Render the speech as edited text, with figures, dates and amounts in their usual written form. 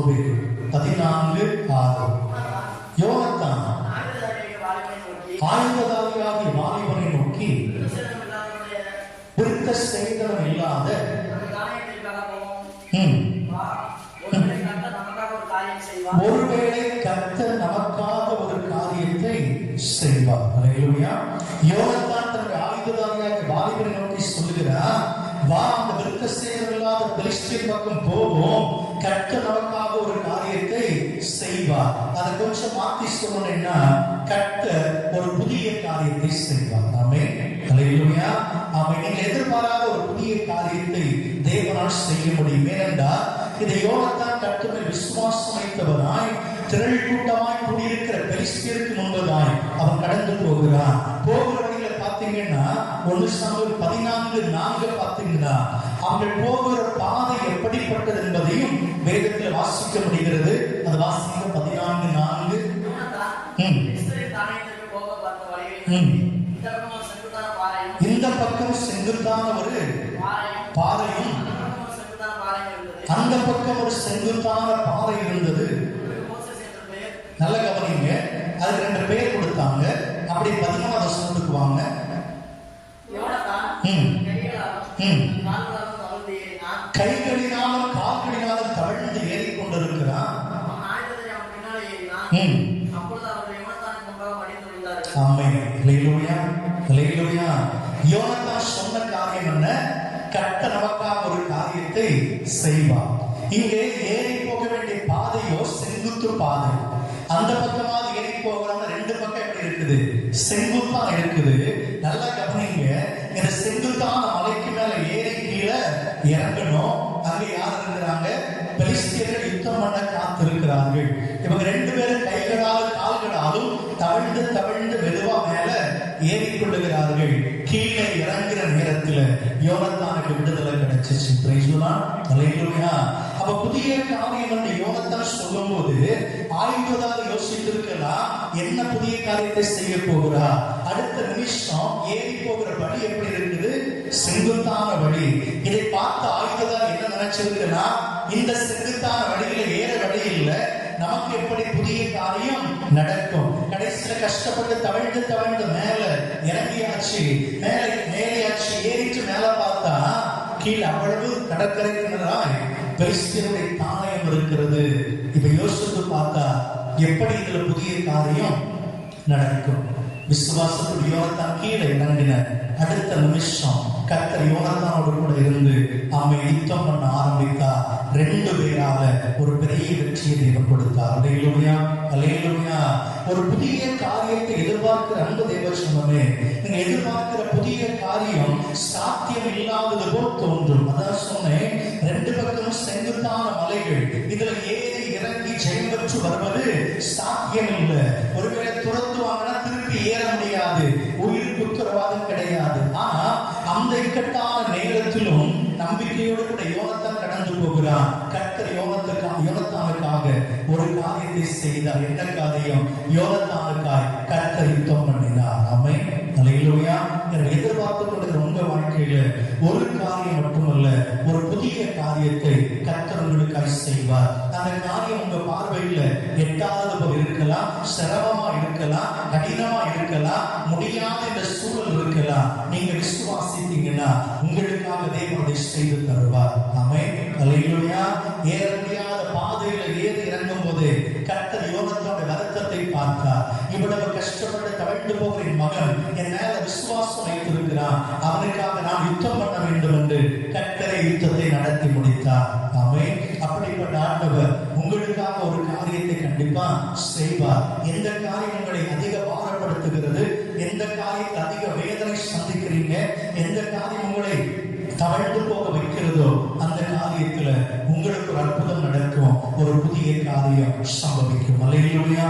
14:6. யோனத்தான் ஆயுததாரியாகிய வாலிபனை நோக்கி விருத்த சேதனம் இல்லாத ஒருவேளை கர்த்தர் நமக்காக ஒரு காரியத்தை செய்வார். அல்லேலூயா. யோனத்தான் தன்னுடைய ஆயுததாரியாகிய வாலிபனை நோக்கி சொல்லுகிறார், வா, அந்த விருத்த சேதனம் இல்லாத பெலிஸ்தியர் பக்கம் போவோம், கர்த்தர் நமக்காக ஒரு காரியத்தை செய்வார். அதை கொஞ்சம் மாற்றி சொல்லணும்னா, கர்த்தர் ஒரு புதிய காரியத்தை செய்வார். ஆமென். அல்லேலூயா. ஆமென். நீங்கள் எதிர்பாராத ஒரு புதிய காரியத்தை தேவனால் செய்ய முடியும். ஏனென்றால் இதை யோனத்தான் கர்த்தர் மேல் விசுவாசம் வைத்தவனாய் திரள் கூட்டமாய் கூடியிருக்கிற பெலிஸ்தியருக்கு முன்பதாய் அவன் கடந்து போகிறான். போகிற வழியில பாத்தீங்கன்னா 1 சாமுவேல் 14:4 பாத்தீங்கன்னா அவர்கள் போகிற பாதை எப்படிப்பட்டது என்பதையும் வேதத்தில் வாசிக்க முடிகிறது. அது வாசிக்க 14:4. இந்த பக்கம் செங்குத்தான ஒரு பாறையும் அந்த பக்கம் ஒரு செங்குத்தான பாறை இருந்தது. நல்ல கவனிங்க. அதுக்கு 2 பேர் கொடுத்தாங்க. அப்படி 13வது வசனத்துக்கு வாங்க. கைகளினாலும் கால்களினாலும் தவழ்ந்து ஏறிக்கொண்டிருக்கிறான். ஆமென். அல்லேலூயா. அல்லேலூயா. யோனத்தான் சொன்ன காரியம் என்ன? கர்த்தர் நமக்காக ஒரு காரியத்தை செய்வார். இங்கே ஏறி போக வேண்டிய பாதையோ செங்குத்து பாதை. அந்த பக்கமாக ஏறி போகிறாங்க. 2 பக்கம் எப்படி இருக்குது? செங்குத்தா இருக்குது. நல்லா கவனிங்க. இந்த செங்குத்தான மலைக்கு மேல ஏறி கீழே இறங்கணும். அங்க யார் இருக்கிறாங்க? பெலிஸ்தியர்கள் யுத்தம் பண்ண காத்திருக்கிறார்கள். இவங்க 2 பேரும் கைகளாலும் கால்களாலும் தவழ்ந்து தவழ்ந்து மெதுவா மேல ஏறிக்கொள்ளுகிறார்கள். கீழே இறங்குற நேரத்தில் யோனத்தானுக்கு விடுதலை கிடைச்சிச்சு. அல்லேலூயா. அப்ப புதிய காரியம் என்று யோனத்தான் சொல்லும் போது ஆயுததாரி யோசித்திருக்கலாம், என்ன புதிய காரியத்தை செய்ய போகிறா? அடுத்த நிமிஷம் ஏறி போகிற வழி எப்படி இருக்குது? செங்குத்தான வழி. இதை பார்த்த ஆயுததாரி என்ன நினைச்சிருக்கலாம், இந்த செங்குத்தான வழியில ஏற வழி இல்லை, நமக்கு எப்படி புதிய காரியம் நடக்கும்? கடைசியில கஷ்டப்பட்டு தவழ்ந்து தவழ்ந்து மேல இறங்கியாச்சு, மேலேயாச்சு. ஏறிட்டு மேல பார்த்தா கீழே அவ்வளவு கடற்கரையினராய் பெலிஸ்தியருடைய தாயம் இருக்கிறது. இப்ப யோசித்து பார்த்தா எப்படி இதுல புதிய காரியம் நடக்கும்? விசுவாசத்தில் யோனத்தான் கீழே இறங்கின அடுத்த நிமிஷம் கர்த்தர் யோனத்தானோடு கூட இருந்து அவன் யுத்தம் பண்ண ஆரம்பித்தா. 2 பேரால ஒரு பெரிய வெற்றியை தேவன் கொடுத்தார். அல்லேலூயா. அல்லேலூயா. ஒரு புதிய காரியத்தை எதிர்பார்க்கிற அன்பு தேவச்சனமே, நீங்க எதிர்பார்க்கிற புதிய காரியம் சாத்தியம் இல்லாதது போல் தோன்றும். அதான் சொன்னேன், 2 பக்கமும் செங்குத்தான மலைகள். இதுல ஏறி இறங்கி ஜெயம் பெற்று வருவது சாத்தியம் இல்லை. ஒருவேளை துரத்துவாங்கன்னா திருப்பி ஏற முடியாது. உயிருக்கு உத்தரவாதம் கிடையாது. ஆனா அந்த இக்கட்டான நேரத்திலும் நம்பிக்கையோடு கூட யோனத்தான் கடந்து போகிறான். கர்த்தர் யோனத்தானுக்காக ஒரு காரியத்தை செய்தார். என்ன காரியம்? யோனத்தானுக்காய் கர்த்தர் யுத்தம் பண்ணினார். ஆமென். அல்லேலூயா. எதிர்பார்த்து கொண்டிருக்கிற உங்க வாழ்க்கையில ஒரு காரியம் மட்டுமல்ல, ஒரு புதிய காரியத்தை கர்த்தர் உங்களுக்காய் செய்வார். அந்த காரியம் உங்க பார்வையில எட்டாவது போல் இருக்கலாம், சிரமமா இருக்கலாம், கடினமா இருக்கலாம், முடியாத இந்த சூழல் இருக்கலாம். நீங்க விசுவாசித்தீங்கன்னா உங்களுக்காக தேவன் அதை செய்து தருவார். ஆமென். அல்லேலூயா. ஏற முடியாத பாதையில ஏறி இறங்கும் போது கர்த்தர் யோனத்தானுடைய வருத்தத்தை பார்த்தார். இவ்வளவு கஷ்டப்பட்டு தவழ்ந்து போகிற மகன் என் மேல விசுவாசம் வைத்திருக்கிறான், அவனுக்காக நான் யுத்தம் பண்ண வேண்டும் என்று கர்த்தரை யுத்தத்தை நடத்தி முடித்தார். ஆமென். அப்படிப்பட்ட ஆண்டவர் உங்களுக்காக ஒரு காரியத்தை கண்டிப்பா செய்வார். எந்த காரியம் உங்களை அதிக பாரப்படுத்துகிறது, எந்த காரியத்தில் அதிக வேதனை சந்திக்கிறீங்க, எந்த காரியம் உங்களை தவழ்ந்து போக வைக்கிறதோ அந்த காரியத்துல உங்களுக்கு ஒரு அற்புதம் நடக்கும், ஒரு புதிய காரியம் சம்பவிக்கும். அல்லேலூயா.